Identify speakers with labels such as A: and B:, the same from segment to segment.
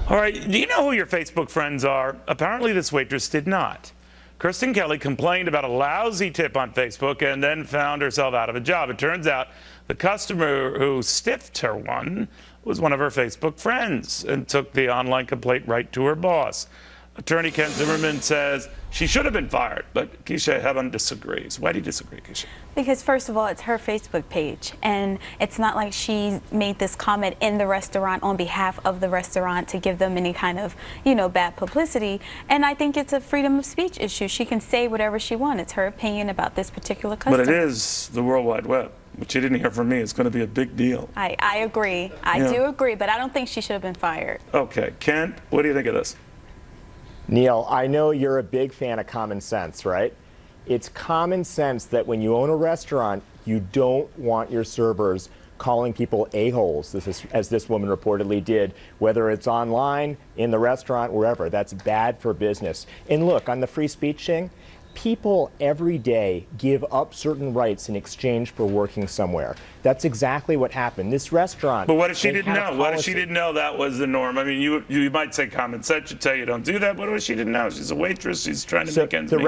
A: All right, do you know who your Facebook friends are? Apparently this waitress did not. Kristen Kelly complained about a lousy tip on Facebook and then found herself out of a job. It turns out the customer who stiffed her was one of her Facebook friends and took the online complaint right to her boss. Attorney Ken Zimmermann says she should have been fired, but Keisha Heaven disagrees. Why do you disagree, Keisha?
B: Because first of all, it's her Facebook page, and it's not like she made this comment in the restaurant on behalf of the restaurant to give them any kind of, bad publicity. And I think it's a freedom of speech issue. She can say whatever she wants. It's her opinion about this particular customer.
A: But it is the World Wide Web, which you didn't hear from me. It's going to be a big deal.
B: I agree. I do agree, but I don't think she should have been fired.
A: Okay, Ken, what do you think of this?
C: Neil, I know you're a big fan of common sense, right? It's common sense that when you own a restaurant, you don't want your servers calling people a-holes, as this woman reportedly did, whether it's online, in the restaurant, wherever. That's bad for business. And look, on the free speech thing, people every day give up certain rights in exchange for working somewhere. That's exactly what happened. This restaurant.
A: But what if she didn't know? What if she didn't know that was the norm? I mean, you might say common sense should tell you don't do that, but what if she didn't know? She's a waitress. She's trying to make ends meet.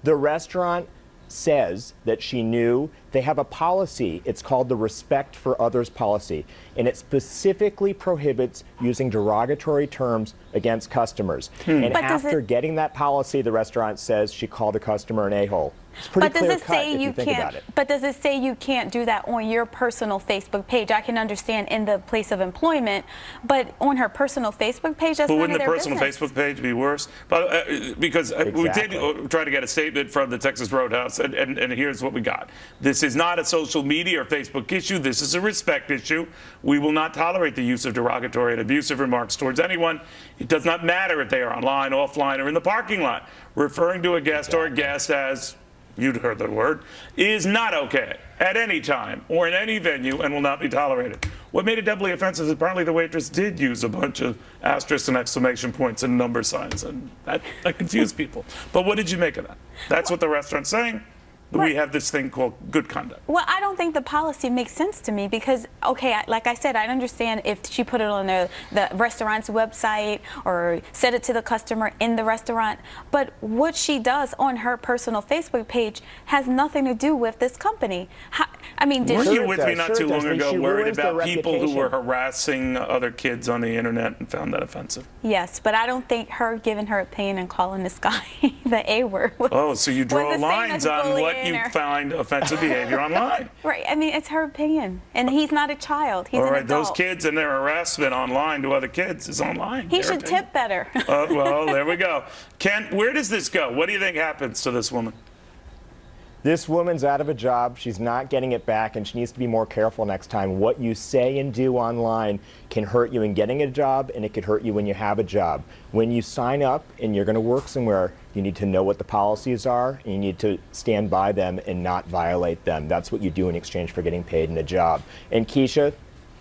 C: The restaurant says that she knew. They have a policy. It's called the Respect for Others policy, and it specifically prohibits using derogatory terms against customers. And after getting that policy, the restaurant says she called the customer an a-hole. It's pretty clear cut if you think about it.
B: But does it say you can't do that on your personal Facebook page? I can understand in the place of employment, but on her personal Facebook page, that's none of their business.
A: But wouldn't the personal Facebook page be worse? But, because we did try to get a statement from the Texas Roadhouse, and here's what we got. This is not a social media or Facebook issue. This is a respect issue. We will not tolerate the use of derogatory and abusive remarks towards anyone. It does not matter if they are online, offline, or in the parking lot. Referring to a guest or a guest as, you'd heard the word, is not okay at any time or in any venue and will not be tolerated. What made it doubly offensive is apparently the waitress did use a bunch of asterisks and exclamation points and number signs, and that confused people. But what did you make of that? That's what the restaurant's saying. We have this thing called good conduct.
B: Well, I don't think the policy makes sense to me because, okay, like I said, I understand if she put it on the restaurant's website or said it to the customer in the restaurant, but what she does on her personal Facebook page has nothing to do with this company.
A: Weren't you with me not too long ago worried about people who were harassing other kids on the internet and found that offensive?
B: Yes, but I don't think her giving her opinion and calling this guy the A word was,
A: so you draw lines on what you find offensive behavior online.
B: Right. I mean, it's her opinion. And he's not a child. He's an adult.
A: Those kids and their harassment online to other kids is online.
B: He should tip better.
A: Well, there we go. Ken, where does this go? What do you think happens to this woman?
C: This woman's out of a job. She's not getting it back, and she needs to be more careful next time. What you say and do online can hurt you in getting a job, and it could hurt you when you have a job. When you sign up and you're going to work somewhere, you need to know what the policies are, and you need to stand by them and not violate them. That's what you do in exchange for getting paid in a job. And Keisha,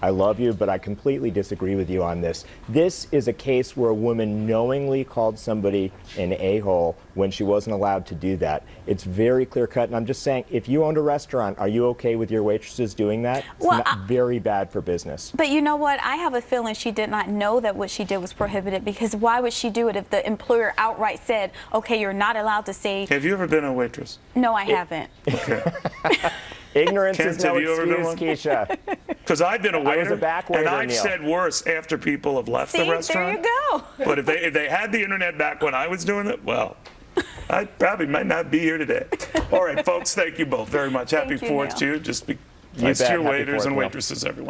C: I love you, but I completely disagree with you on this. This is a case where a woman knowingly called somebody an a-hole when she wasn't allowed to do that. It's very clear cut, and I'm just saying, if you owned a restaurant, are you okay with your waitresses doing that? It's very bad for business.
B: But you know what? I have a feeling she did not know that what she did was prohibited, because why would she do it if the employer outright said, okay, you're not allowed to say...
A: Have you ever been a waitress?
B: No, I haven't.
A: Okay.
C: Ignorance is no excuse, Keisha.
A: Because I've been a waiter, and I've
C: Neil.
A: said worse after people have left the restaurant.
B: There you go.
A: But if they had the internet back when I was doing it, well, I probably might not be here today. All right, folks, thank you both very much. Happy 4th to you. Just be nice to your waiters and waitresses, everyone.